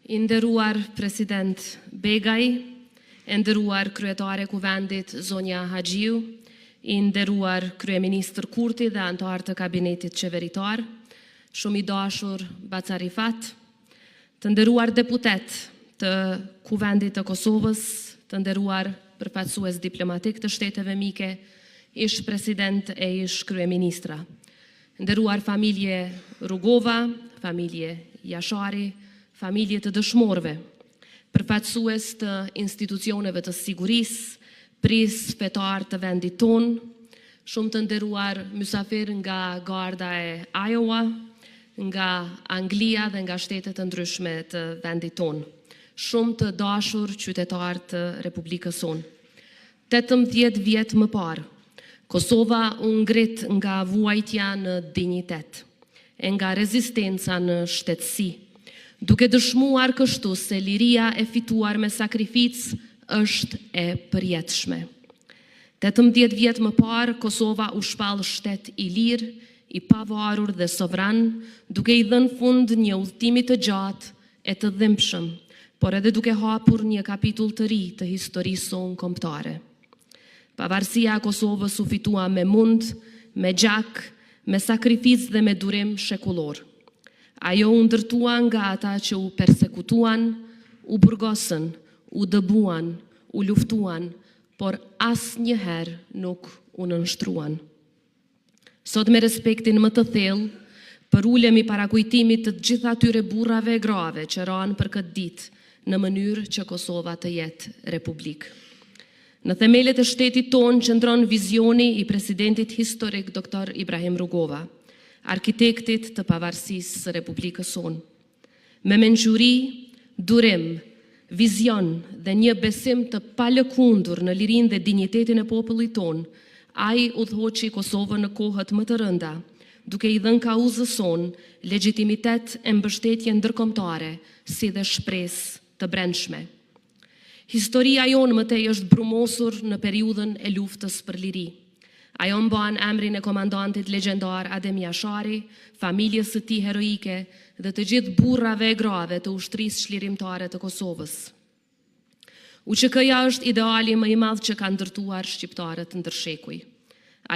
I nderuar President Begaj, e nderuar kryetare Kuvendit Zonja Haxhiu, i nderuar Kryeministër Kurti dhe anëtar të kabinetit qeveritar, shumë i dashur Bacarifat, të nderuar deputet të Kuvendit të Kosovës, të nderuar përfaqësues diplomatik të shteteve mike, ish president e ish kryeministra, nderuar familje Rugova, familje Jashari, familje të dëshmorëve, përfaqësues të institucioneve të sigurisë, pris fetar të vendit tonë, shumë të nderuar mysafir nga Garda e Iowa, nga Anglia dhe nga shtetet të ndryshme të vendit tonë, shumë të dashur qytetar të Republikës sonë. 18 vjet më parë, Kosova u ngrit nga vuajtja në dinjitet, e nga rezistenca në shtetësi, duke dëshmuar kështu se liria e fituar me sakrificë është e përjetshme. 18 vjet më parë, Kosova u shpall shtet i lirë, i pavarur dhe sovran, duke i dhënë fund një udhëtimi të gjatë e të dhimbshëm, por edhe duke hapur një kapitull të ri të historisë sonë kombëtare. Pavarësia e Kosovës u fitua me mund, me gjak, me sakrificë dhe me durim shekullor. Ajo u ndërtua nga ata që u persekutuan, u burgosën, u dëbuan, u luftuan, por asnjëherë nuk u nënshtruan. Sot me respektin më të thellë, përulemi para kujtimit të gjitha atyre burrave e grave që ranë për këtë ditë në mënyrë që Kosova të jetë republikë. Në themelet e shtetit tonë qëndron vizioni i presidentit historik Dr. Ibrahim Rugova, arkitektit të pavarësisë së Republikës sonë. Me mençuri, durim, vizion dhe një besim të palëkundur në lirinë dhe dinjitetin e popullit tonë, ai udhëhoqi Kosovën në kohët më të rënda, duke i dhënë kauzës sonë legjitimitet e mbështetje ndërkombëtare, si dhe shpresë të brendshme. Historia jonë mëtej është brumosur në periudhën e luftës për liri. Ajo mban emrin e komandantit legjendar Adem Jashari, familjes së tij heroike dhe të gjithë burrave e grave të ushtrisë çlirimtare të Kosovës. UÇK-ja është ideali më i madh që kanë ndërtuar shqiptarët ndërshekuj.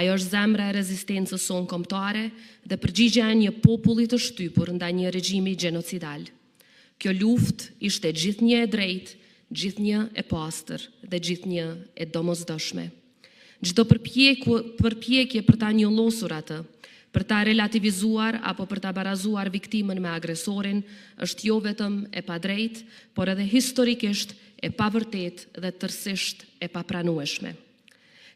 Ajo është zemra e rezistencës sonë kombëtare dhe përgjigjja e një populli të shtypur ndaj një regjimi gjenocidal. Kjo luftë ishte gjithnjë e drejtë, gjithnjë e pastër dhe gjithnjë e domosdoshme. Çdo përpjekje për ta njollosur atë, për ta relativizuar apo për ta barazuar viktimën me agresorin është jo vetëm e padrejtë, por edhe historikisht e pavërtetë dhe tërësisht e papranueshme.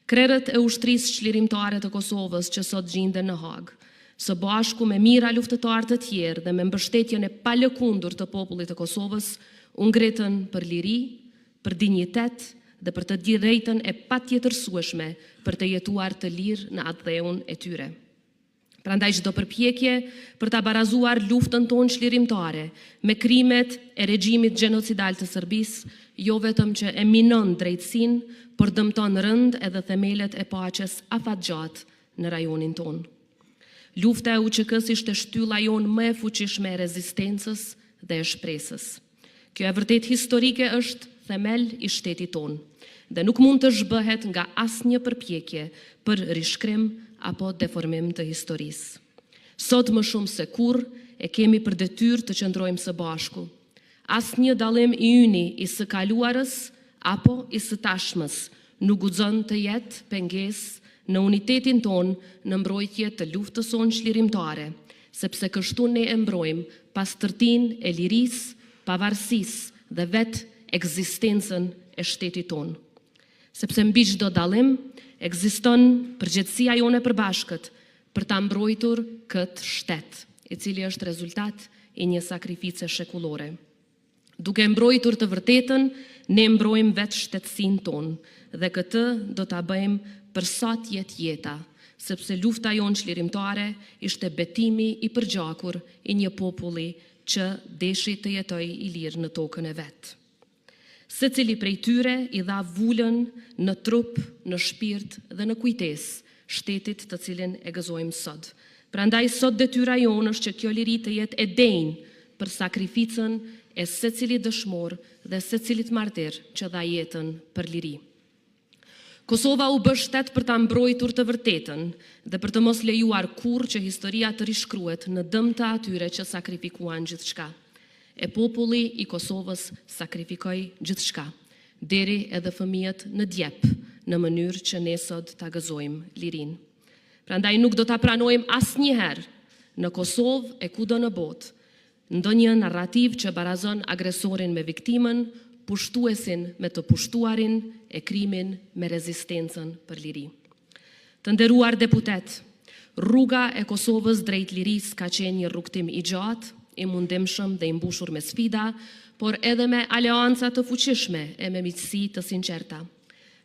Krerët e ushtrisë çlirimtare të Kosovës që sot gjenden në Hagë, së bashku me mijëra luftëtarë të tjerë dhe me mbështetjen e palëkundur të popullit të Kosovës, u ngritën për liri, për dinjitet dhe për të drejtën e patjetërsueshme për të jetuar të lirë në atë dheun e tyre. Prandaj çdo përpjekje për ta barazuar luftën tonë çlirimtare me krimet e regjimit gjenocidal të Serbisë, jo vetëm që e minon drejtësinë, por dëmton rënd edhe themelet e paqes afatgjatë në rajonin tonë. Lufta e UÇK-s ishte shtylla jonë më e fuqishme e rezistencës dhe e shpresës. Kjo e vërtet historike është themel i shtetit tonë dhe nuk mund të zhbëhet nga asnjë përpjekje për rishkrim apo deformim të historisë. Sot më shumë se kurrë e kemi për detyrë të qëndrojmë së bashku. Asnjë dallim i yni i së kaluarës apo i së tashmës nuk guxon të jetë pengesë në unitetin tonë në mbrojtje të luftës sonë çlirimtare, sepse kështu ne e mbrojmë pastërtinë e lirisë, pavarësisë dhe vetë ekzistencën e shtetit tonë. Sepse mbi çdo dallim ekziston përgjegjësia jone e përbashkët për ta mbrojtur këtë shtet, i cili është rezultat i një sakrifice shekullore. Duke mbrojtur të vërtetën, ne mbrojmë vetë shtetësinë tonë dhe këtë do ta bëjmë për sa të jetë jeta, sepse lufta jonë çlirimtare ishte betimi i përgjakur i një populli që deshi të jetoj i lirë në tokën e vetë. Secili prej tyre i dha vullën në trup, në shpirt dhe në kujtesë shtetit të cilin e gëzojmë sot. Prandaj sot detyra jonë është që kjo liri të jetë e denjë për sakrificën e secilit dëshmor dhe secilit martir që dha jetën për liri. Kosova u bë shtet për ta mbrojtur të vërtetën dhe për të mos lejuar kurrë që historia të rishkruhet në dëm të atyre që sakrifikuan gjithçka. E populli i Kosovës sakrifikoi gjithçka, deri edhe fëmijët në djep, në mënyrë që ne sot ta gëzojmë lirinë. Prandaj nuk do ta pranojmë asnjëherë në Kosovë e kudo në botë ndonjë narrativ që barazon agresorin me viktimën, pushtuesin me të pushtuarin, e krimin me rezistencën për liri. Të nderuar deputet, rruga e Kosovës drejt lirisë ka qenë një rrugtim i gjatë, i mundimshëm dhe i mbushur me sfida, por edhe me aleanca të fuqishme e me miqësi të sinqerta.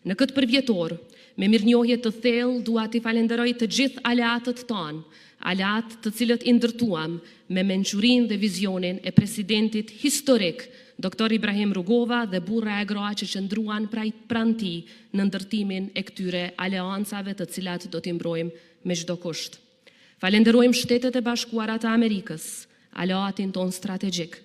Në këtë përvjetor, me mirënjohje të thellë, dua t'i falenderoj të gjithë aleatët tanë, aleatë të cilët i ndërtuam me mençurinë dhe vizionin e presidentit historik, Dr. Ibrahim Rugova dhe burra e gra që qëndruan pranë tij në ndërtimin e këtyre aleancave të cilat do t'i mbrojmë me çdo kusht. Falenderojmë Shtetet e Bashkuara të Amerikës, aleatin ton strategjik.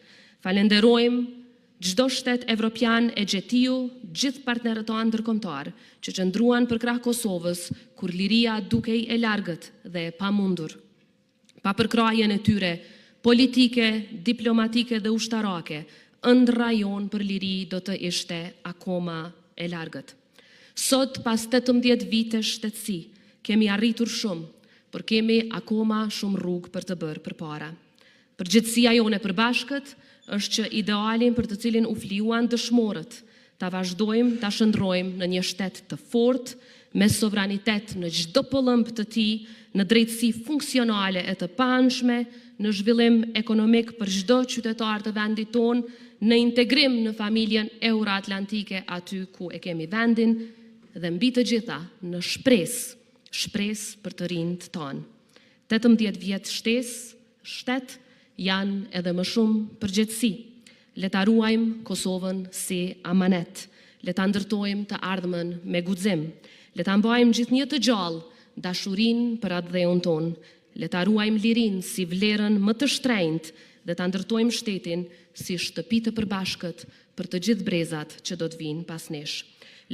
Falenderojmë çdo shtet evropian e gjetiu, gjithë partnerët tonë ndërkombëtar që qëndruan për krah Kosovës kur liria dukej e largët dhe e pamundur. Pa përkrahjen e tyre politike, diplomatike dhe ushtarake, ëndër rajon për liri do të ishte akoma e largët. Sot, pas 18 vite shtetësi, kemi arritur shumë, por kemi akoma shumë rrugë për të bërë përpara. Përgjithësia jone përbashkët është që idealin për të cilin u flijuan dëshmorët, ta vazhdojmë, ta shndrojmë në një shtet të fortë, me sovranitet në çdo pëllëmb të tij, në drejtësi funksionale e të paanshme, në zhvillim ekonomik për çdo qytetar të vendit tonë, në integrim në familjen euroatlantike aty ku e kemi vendin, dhe mbi të gjitha në shpresë për të rinjt tonë. 18 vjet shtet janë edhe më shumë përgjegjësi. Le ta ruajmë Kosovën si amanet. Le ta ndërtojmë të ardhmen me guxim. Le ta mbajmë gjithnjë të gjallë dashurinë për atë dheun tonë. Le ta ruajmë lirinë si vlerën më të shtrenjtë dhe ta ndërtojmë shtetin si shtëpi të përbashkët për të gjithë brezat që do të vinë pas nesh.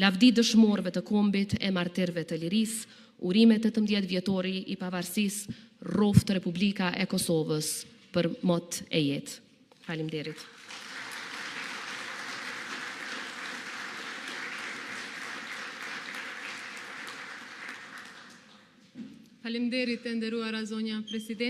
Lavdi dëshmorëve të kombit e martirëve të lirisë, urimet 18 vjetori i pavarësisë, rroftë Republika e Kosovës për mot e jetë. Faleminderit. Faleminderit e nderuara zonja President.